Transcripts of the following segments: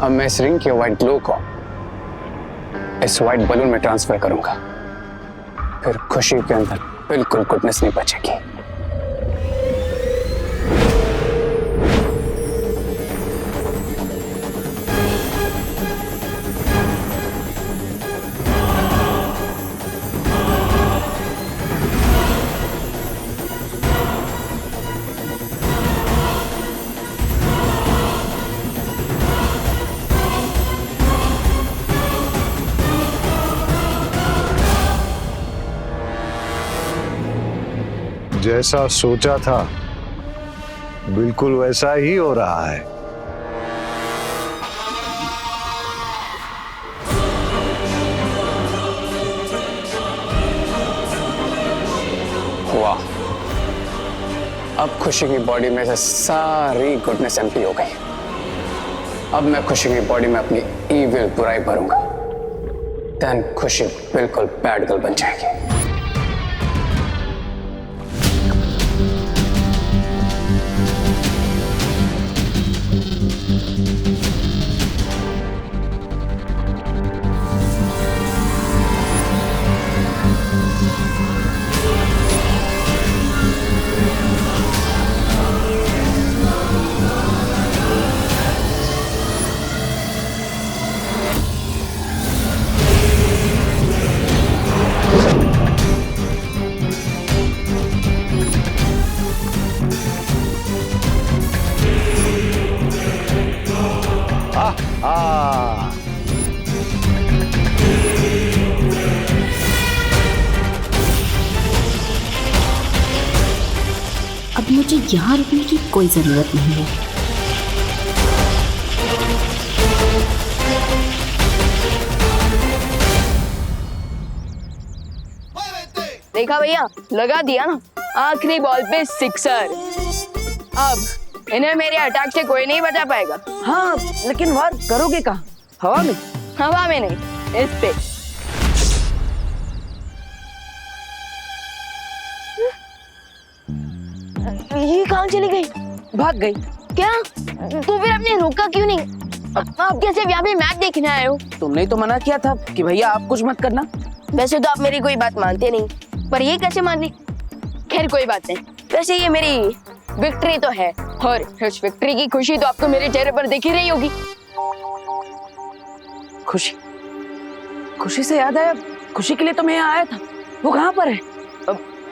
अब मैं इस रिंग के व्हाइट ग्लो को इस व्हाइट बलून में ट्रांसफर करूंगा, फिर खुशी के अंदर बिल्कुल गुडनेस नहीं बचेगी। जैसा सोचा था बिल्कुल वैसा ही हो रहा है। वाह, अब खुशी की बॉडी में से सारी गुडनेस एम्प्टी हो गई। अब मैं खुशी की बॉडी में अपनी ईविल बुराई भरूंगा, देन खुशी बिल्कुल बैड गर्ल बन जाएगी। अब मुझे यहाँ रुकने की कोई जरूरत नहीं है। देखा भैया, लगा दिया ना, आखिरी बॉल पे सिक्सर। अब इन्हें मेरे अटैक से कोई नहीं बचा पाएगा। हाँ, लेकिन वार करोगे कहाँ? हवा में? हवा में नहीं, इस पे। ये कहाँ चली गई? भाग गई। क्या? तो फिर आपने रोका क्यों नहीं? आप कैसे यहाँ पे मैच देखने आए हो? तुमने तो मना किया था कि भैया आप कुछ मत करना। वैसे तो आप मेरी कोई बात मानते नहीं, पर ये कैसे मान ली? खैर कोई बात नहीं। वैसे ये मेरी विक्ट्री तो है, और इस विक्ट्री की खुशी तो आपको मेरे चेहरे पर दिख ही रही होगी। खुशी, खुशी से याद आया, खुशी के लिए तो मैं यहाँ आया था। वो कहाँ पर है?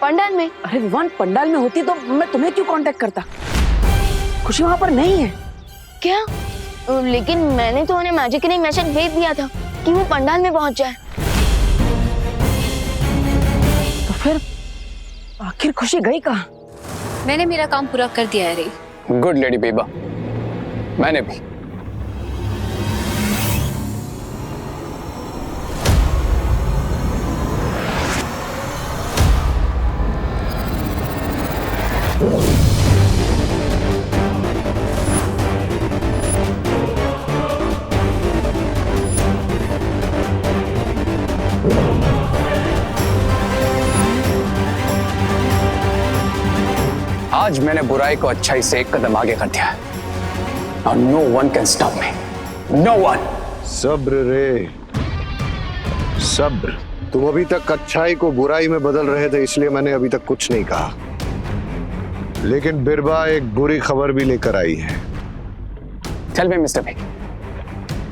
पंडाल में। अरे विवान, पंडाल में होती तो मैं तुम्हें क्यों कांटेक्ट करता? खुशी वहाँ पर नहीं है। क्या? लेकिन मैंने तो उन्हें मैजिकली मैसेज भेज दिया था कि वो पंडाल में पहुंच जाए। तो फिर आखिर खुशी गई कहाँ? मैंने मेरा काम पूरा कर दिया है रे। गुड लेडी बेबा, मैंने भी। आज मैंने बुराई को अच्छाई से एक कदम आगे कर दिया है, और no one can stop me, no one. सब्र रे, सब्र। तुम अभी तक अच्छाई को बुराई में बदल रहे थे, इसलिए मैंने अभी तक कुछ नहीं कहा। लेकिन बिरबा एक बुरी खबर भी लेकर आई है। Tell me Mister Big,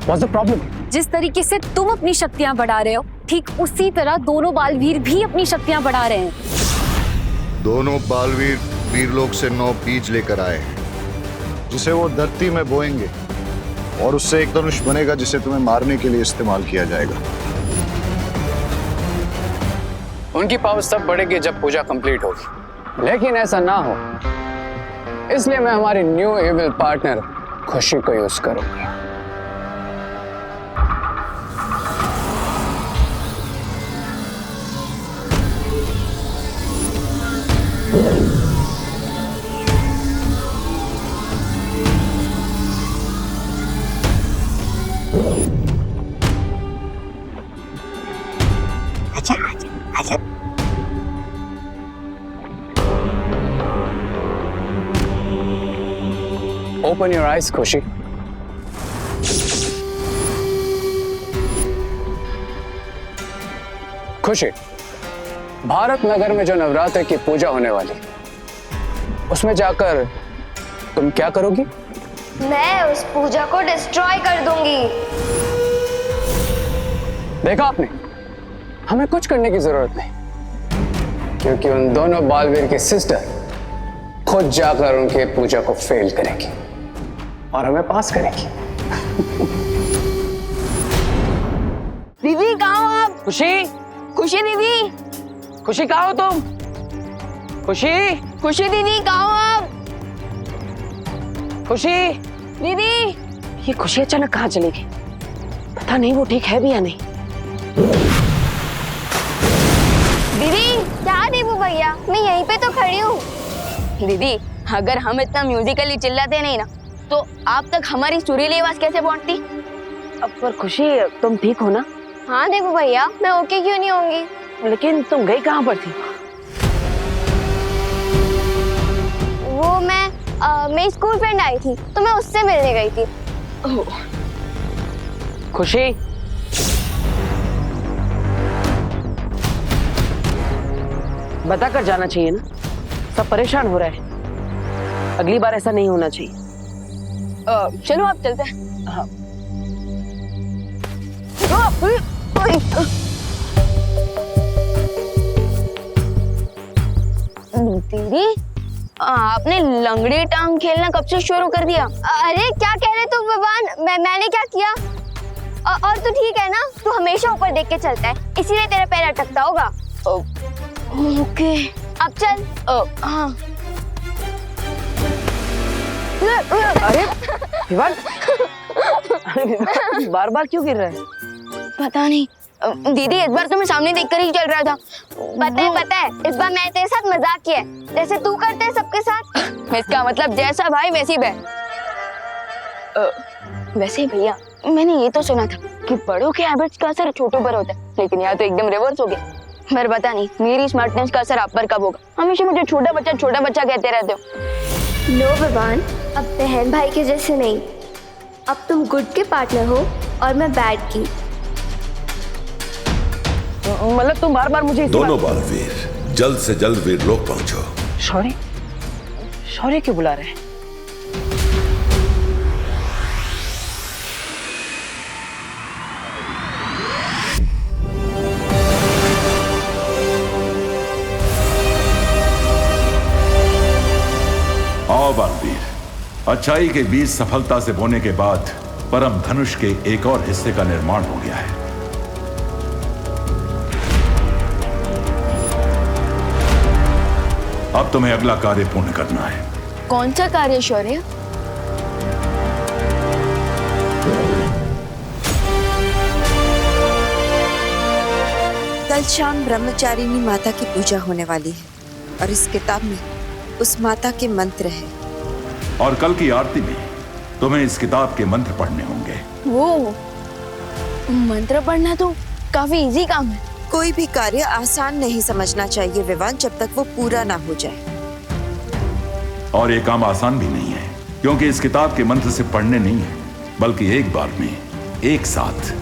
what's the problem? जिस तरीके से तुम अपनी शक्तियां बढ़ा रहे हो, ठीक उसी तरह दोनों बालवीर भी अपनी शक्तियां बढ़ा रहे हैं। दोनों बालवीर वीरलोक से 9 बीज लेकर आए हैं, जिसे वो धरती में बोएंगे, और उससे एक धनुष बनेगा जिसे तुम्हें मारने के लिए इस्तेमाल किया जाएगा। उनकी पावर तब बढ़ेगी जब पूजा कंप्लीट होगी, लेकिन ऐसा ना हो, इसलिए मैं हमारी न्यू इविल पार्टनर खुशी को यूज करूंगी। Open your eyes, Khushi. खुशी, भारत नगर में जो नवरात्र की पूजा होने वाली, उसमें जाकर तुम क्या करोगी? मैं उस पूजा को डिस्ट्रॉय कर दूंगी। देखा आपने, हमें कुछ करने की जरूरत नहीं, क्योंकि उन दोनों बालवीर की सिस्टर खुद जाकर उनके पूजा को फेल करेगी और हमें पास करेगी। दीदी कहाँ हो आप? खुशी, खुशी दीदी, खुशी कहाँ हो तुम? खुशी, खुशी दीदी कहाँ हो आप? खुशी, दीदी, ये खुशी अचानक कहाँ चली गई? पता नहीं वो ठीक है भी या नहीं। दीदी, क्या देबू भैया, मैं यहीं पे तो खड़ी हूँ। दीदी, अगर हम इतना म्यूजिकली चिल्लाते नहीं ना, तो आप तक हमारी सुरीली आवाज कैसे पहुंचती? अब पर खुशी, तुम ठीक हो ना? हाँ देबू भैया, मैं ओके क्यों नहीं होंगी? लेकिन तुम गई कहाँ पर थी? वो मेरी स्कूल फ्रेंड आई थी, तो मैं उससे मिलने गई थी। खुशी, बता कर जाना चाहिए ना, सब परेशान हो रहा है। अगली बार ऐसा नहीं होना चाहिए। चलो आप चलते हैं। हाँ। दीदी, आपने लंगड़ी टांग खेलना कब से शुरू कर दिया? अरे क्या कह रहे तू भगवान, मैंने क्या किया? और तू ठीक है ना? तू हमेशा ऊपर देख के चलता है, इसीलिए तेरा पैर अटकता होगा। ओके, अब चल। हाँ। अरे विवान, बार बार क्यों गिर रहा है? पता नहीं दीदी, इस बार तो मैं सामने देखकर ही चल रहा था। पता है, इस बार मैंने तेरे साथ मजाक किया है, जैसे तू करता है सबके साथ। इसका मतलब जैसा भाई वैसी बहन। वैसे भैया, मैंने ये तो सुना था कि बड़ों के हैबिट्स का असर छोटों पर होता है, लेकिन यहाँ तो एकदम रिवर्स हो गया। पर पता नहीं मेरी स्मार्टनेस का असर आप पर कब होगा। हमेशा मुझे छोटा बच्चा कहते रहते हो। नो भगवान, अब बहन भाई के जैसे नहीं, अब तुम गुड के पार्टनर हो और मैं बैड की। मतलब तुम बार बार मुझे दोनों बालवीर जल्द से जल्द वीरलोक पहुंचो। शौर्य, शौर्य क्यों बुला रहे हैं? आओ बालवीर, अच्छाई के बीज सफलता से बोने के बाद परम धनुष के एक और हिस्से का निर्माण हो गया है। अब तुम्हें अगला कार्य पूर्ण करना है। कौन सा कार्य शौर्य? कल शाम ब्रह्मचारिणी माता की पूजा होने वाली है और इस किताब में उस माता के मंत्र हैं। और कल की आरती में तुम्हें इस किताब के मंत्र पढ़ने होंगे। वो मंत्र पढ़ना तो काफी इजी काम है। कोई भी कार्य आसान नहीं समझना चाहिए विवान, जब तक वो पूरा ना हो जाए। और ये काम आसान भी नहीं है, क्योंकि इस किताब के मंत्र से पढ़ने नहीं है, बल्कि एक बार में एक साथ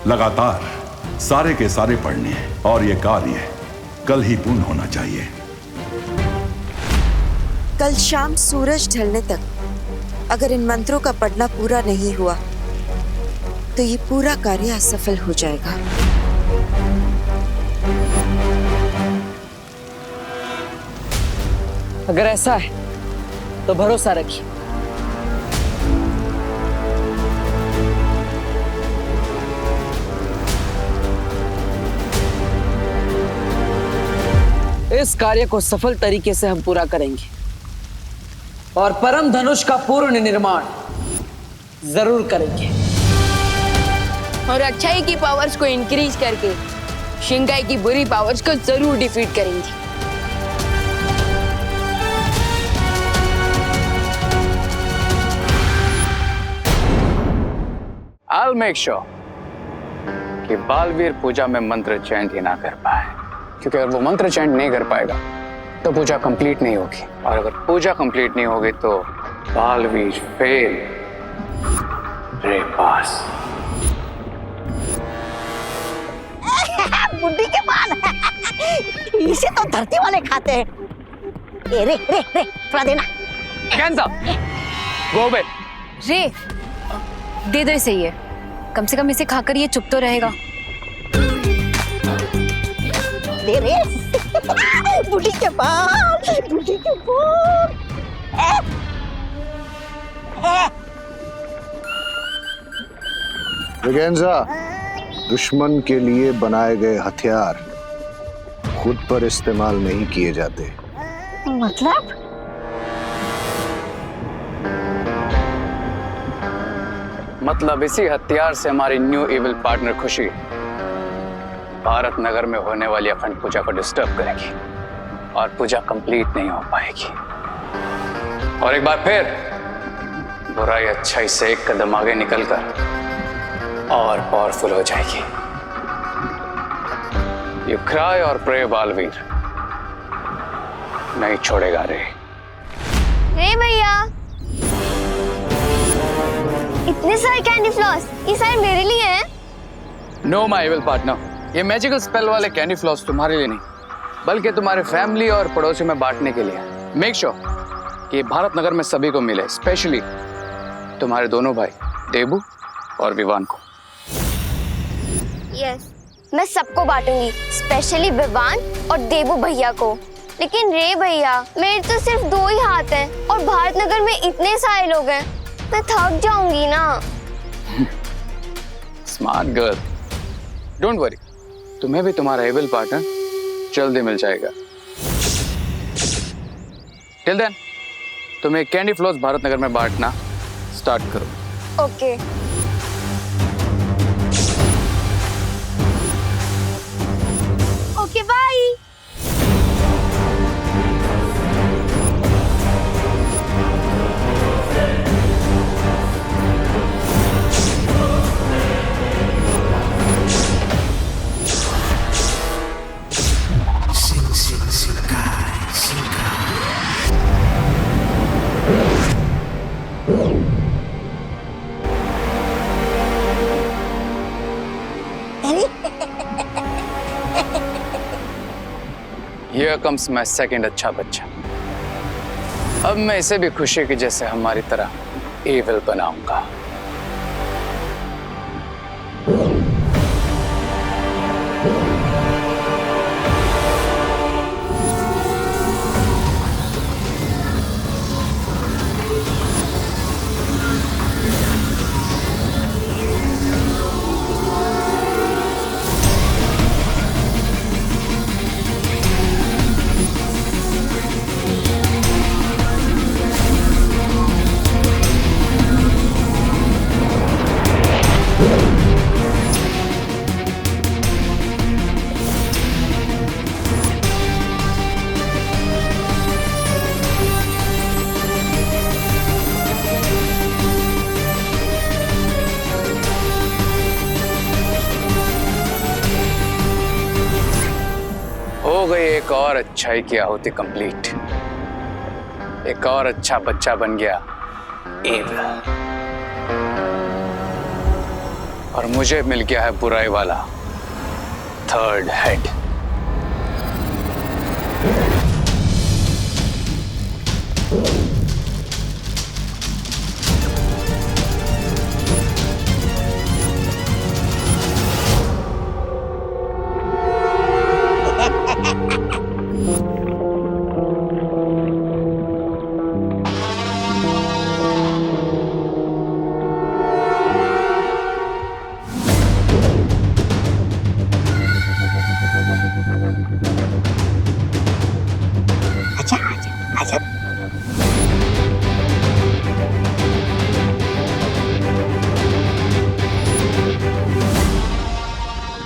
लगातार सारे के सारे पढ़ने हैं। और ये कार्य कल ही पूर्ण होना चाहिए। कल शाम सूरज ढलने तक अगर इन मंत्रों का पढ़ना पूरा नहीं हुआ तो ये पूरा कार्य असफल हो जाएगा। अगर ऐसा है तो भरोसा रखिए। इस कार्य को सफल तरीके से हम पूरा करेंगे और परम धनुष का पूर्ण निर्माण जरूर करेंगे। और अच्छाई की पावर्स को इंक्रीज करके शिंगाई की बुरी पावर्स को जरूर डिफीट करेंगे। I'll make sure कि बालवीर पूजा में मंत्र चैंट ही ना कर पाए, क्योंकि अगर वो मंत्र चैंट नहीं कर पाएगा तो पूजा कंप्लीट नहीं होगी, और अगर पूजा कंप्लीट नहीं होगी तो बालवीर फेल रे पास। बुड्ढी के बाल इसे तो धरती वाले खाते हैं। ए, रे रे रे थोड़ा देना। Kansas go away. रे दे दो इसे, ये कम से कम इसे खाकर ये चुप तो रहेगा। दे रे बुड्ढी के बाल, बुड्ढी के बाल। ब्रिगेंजा, दुश्मन के लिए बनाए गए हथियार खुद पर इस्तेमाल नहीं किए जाते। मतलब इसी हथियार से हमारी न्यू इविल पार्टनर खुशी भारत नगर में होने वाली अखंड पूजा को डिस्टर्ब करेगी और पूजा कंप्लीट नहीं हो पाएगी। और एक बार फिर बुराई अच्छाई से एक कदम आगे निकलकर और पावरफुल हो जाएगी। यू क्राई और प्रे बालवीर, नहीं छोड़ेगा रे। रे भैया, इतने सारे कैंडी फ्लॉस, ये सारे मेरे लिए हैं? नो माय इविल पार्टनर, ये मैजिकल स्पेल वाले कैंडी फ्लॉस तुम्हारे लिए नहीं बल्कि तुम्हारे फैमिली और पड़ोसियों में बांटने के लिए। मेक श्योर कि भारत नगर में सभी को मिले, स्पेशली तुम्हारे दोनों भाई देबू और विवान को। यस, मैं सबको बांटूंगी, स्पेशली विवान और देबू भैया को। लेकिन रे भैया, मेरे तो सिर्फ 2 ही हाथ हैं और भारत नगर में इतने सारे लोग हैं, मैं थक जाऊंगी ना। स्मार्ट गर्ल, डोंट वरी, तुम्हें भी तुम्हारा एविल पार्टनर जल्दी मिल जाएगा। टिल देन तुम्हें कैंडी फ्लॉस भारत नगर में बांटना स्टार्ट करो। Okay. Okay bye. Here comes my second अच्छा बच्चा। अब मैं इसे भी खुशी की जैसे हमारी तरह एविल बनाऊंगा। हो गई एक और अच्छाई की आहुति कंप्लीट। एक और अच्छा बच्चा बन गया एविल, और मुझे मिल गया है बुराई वाला third head.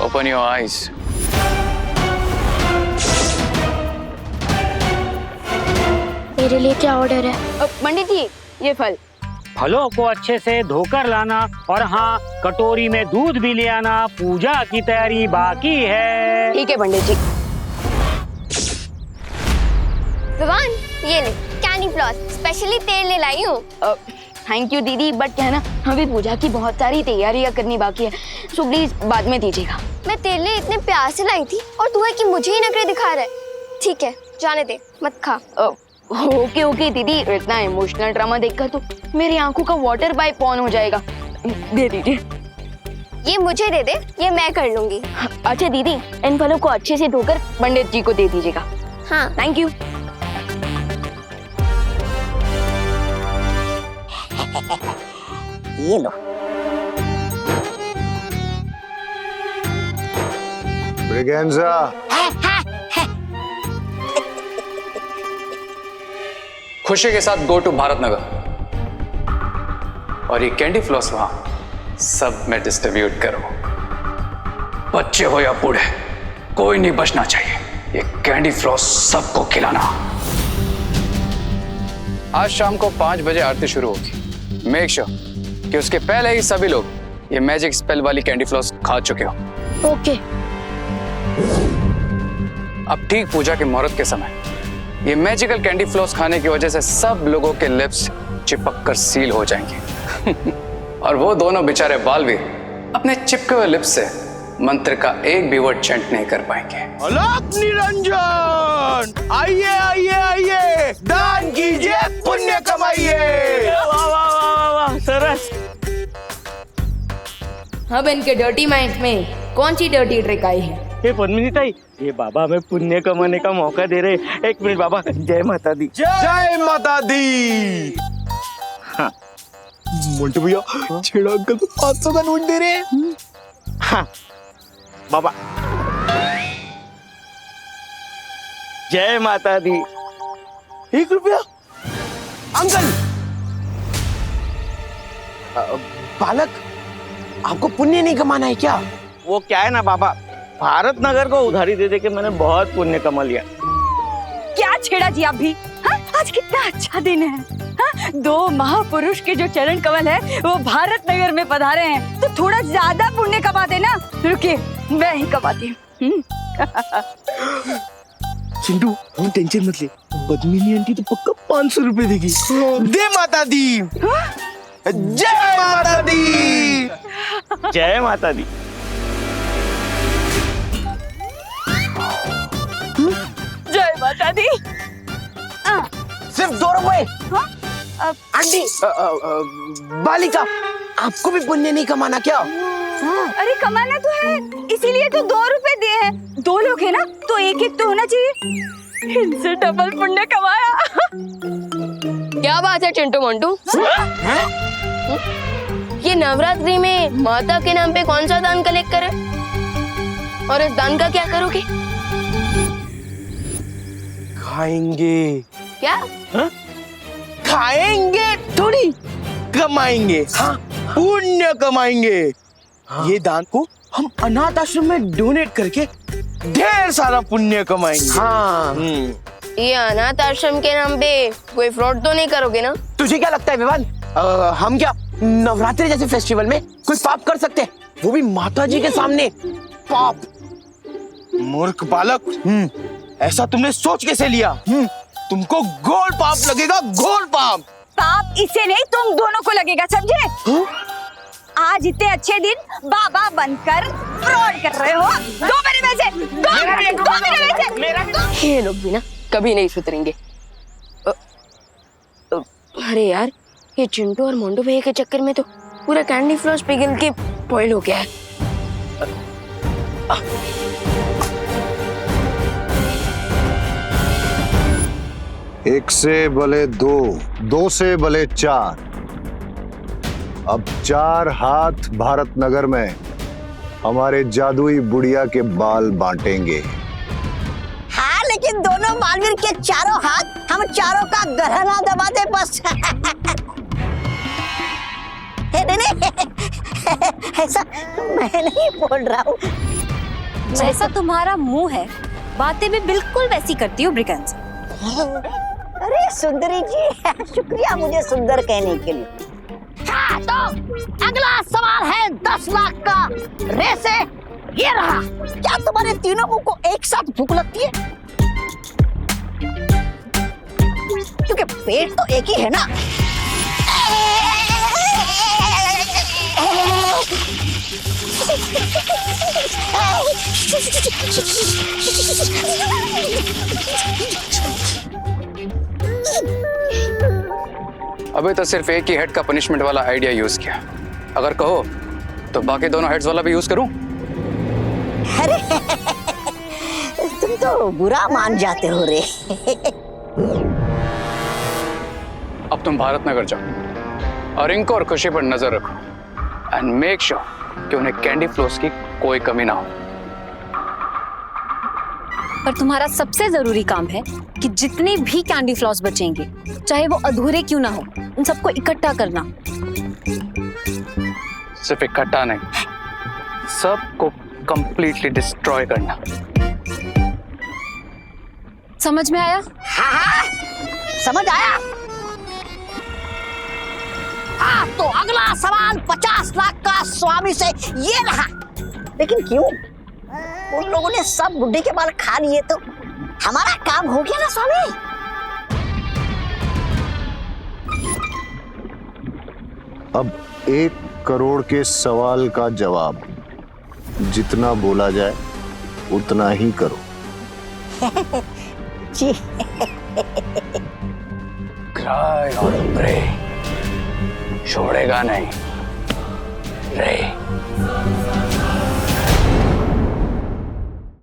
Open your eyes. मेरे लिए क्या ऑर्डर है? पंडित जी, ये फल। फलों को अच्छे से धोकर लाना और हाँ, कटोरी में दूध भी ले आना। पूजा की तैयारी बाकी है। ठीक है पंडित जी। विवान, ये ले कैंडी फ्लॉस, स्पेशली तेल ले लाई हूँ। थैंक यू दीदी, बट क्या है ना अभी पूजा की बहुत सारी तैयारियां करनी बाकी है, सो प्लीज बाद में दीजिएगा। मैं तेरे लिए इतने प्यार से लाई थी और तू है कि मुझे ही नखरे दिखा रहा है। ठीक है जाने दे, मत खा। ओके ओके दीदी, इतना इमोशनल ड्रामा देखकर तो मेरी आंखों का वाटर पाइप ऑन हो जाएगा। दे दीजिए। ये मुझे दे दे, ये मैं कर लूंगी। अच्छा दीदी, इन फलों को अच्छे से धोकर पंडित जी को दे दीजिएगा। हाँ थैंक यू। ये लो। ब्रिगेंजा, खुशी के साथ गो टू भारत नगर, और ये कैंडी फ्लॉस वहां सब में डिस्ट्रीब्यूट करो। बच्चे हो या बूढ़े, कोई नहीं बचना चाहिए। ये कैंडी फ्लॉस सबको खिलाना। आज शाम को 5 बजे आरती शुरू होगी। मेक श्योर कि उसके पहले ही सभी लोग ये मैजिक स्पेल वाली कैंडी फ्लॉस खा चुके हो। ओके। अब ठीक पूजा के मुहूर्त के समय ये मैजिकल कैंडी फ्लॉस खाने की वजह से सब लोगों के लिप्स चिपक कर सील हो जाएंगे और वो दोनों बेचारे बालवीर अपने चिपके हुए लिप्स से मंत्र का एक भी वर्ड चैंट नहीं कर पाएंगे। अलग निरंजन, आइए आइए आइए, दान कीजिए, पुण्य कमाइए। वाह वाह वाह वाह, सरस। अब इनके डर्टी माइंड में कौन सी डर्टी ट्रिक आई है? ये पद्मिनी ताई, ये बाबा हमें पुण्य कमाने का मौका दे रहे। एक मिनट बाबा, जय माता दी। जय माता दी। हाँ मोंटू भैया, छेड़ा अंकल को 500 का नोट दे रहे हैं। हाँ बाबा, जय माता दी। 1 रुपया। अंकल, बालक, आपको पुण्य नहीं कमाना है क्या? वो क्या है ना बाबा, भारत नगर को उधारी दे दे के मैंने बहुत पुण्य कमा लिया। क्या छेड़ा जी आप भी? हाँ? आज कितना अच्छा दिन है। हाँ? 2 महापुरुष के जो चरण कमल है वो भारत नगर में पधारे हैं, तो थोड़ा ज्यादा पुण्य कमा देना। रुकिए, मैं ही कमाती हूँ। चिंटू, तुम टेंशन मत ले, पद्मिनी आंटी तो पक्का 500 रुपए देगी। दे माता दी। जय माता दी। जय माता दी। जय माता दी। सिर्फ 2 रुपए। आंटी, बालिका, आपको भी पुण्य नहीं कमाना क्या? अरे कमाना तो है, इसीलिए तो 2 रुपए दिए हैं। 2 लोग हैं ना, तो 1-1 तो होना चाहिए। इनसे डबल पुण्य कमाया। क्या बात है चिंटू मोंटू? ये नवरात्रि में माता के नाम पे कौन सा दान कलेक्ट करे और इस दान का क्या करोगे? खाएंगे। क्या? खाएंगे थोड़ी, कमाएंगे। हाँ, पुण्य कमाएंगे। ये दान को हम अनाथ आश्रम में डोनेट करके ढेर सारा पुण्य कमाएंगे। हाँ। ये अनाथ आश्रम के नाम पे कोई फ्रॉड तो नहीं करोगे ना? तुझे क्या लगता है विवान, हम क्या नवरात्रि जैसे फेस्टिवल में कोई पाप कर सकते हैं, वो भी माता जी के सामने? पाप? मूर्ख बालक, ऐसा तुमने सोच कैसे लिया? तुमको घोर पाप लगेगा, घोर पाप। पाप इसे नहीं, तुम दोनों को लगेगा, समझे? आज इतने अच्छे दिन बाबा बनकर फ्रॉड कर रहे हो। 2 मेरे में से, 2 मेरे में से। ये लोग भी ना कभी नहीं सुधरेंगे। अरे यार, ये चिंटू और मोंटू भैया के चक्कर में तो पूरा कैंडी फ्लॉस पिघल के बॉयल हो गया है। एक से भले 2, 2 से भले 4। अब 4 हाथ भारत नगर में हमारे जादुई बुढ़िया के बाल बांटेंगे। हाँ, लेकिन दोनों बालवीर के चारों हाथ हम चारों का गहना दबा दे बस। नहीं, ऐसा मैं नहीं बोल रहा हूँ। जैसा तुम्हारा मुंह है, बातें भी बिल्कुल वैसी करती हो ब्रिगेंजा। अरे सुंदरी जी, शुक्रिया मुझे सुंदर कहने के लिए। हाँ, तो अगला सवाल है 10 लाख का। रेस है ये रहा। क्या तुम्हारे तीनों मुंह को एक साथ भूख लगती है? क्योंकि पेट तो एक ही है ना। अभी तो सिर्फ एक ही हेड का पनिशमेंट वाला आइडिया यूज किया। अगर कहो तो बाकी दोनों हेड्स वाला भी यूज करूं? अरे तुम तो बुरा मान जाते हो रे। अब तुम भारत नगर जाओ और इनको और खुशी पर नजर रखो एंड मेक श्योर कि उन्हें कैंडी फ्लोस की कोई कमी ना हो। पर तुम्हारा सबसे जरूरी काम है कि जितने भी कैंडी फ्लॉस बचेंगे, चाहे वो अधूरे क्यों ना हो, उन सबको इकट्ठा करना। सिर्फ इकट्ठा नहीं, सबको कंप्लीटली डिस्ट्रॉय करना। समझ में आया? हाँ, समझ आया। हाँ, तो अगला सवाल 50 लाख का स्वामी से ये रहा। लेकिन क्यों? उन लोगों ने सब बुड्ढे के बाल खा लिए तो हमारा काम हो गया ना स्वामी। अब 1 करोड़ के सवाल का जवाब जितना बोला जाए उतना ही करो। जी। Cry और pray, छोड़ेगा नहीं रे।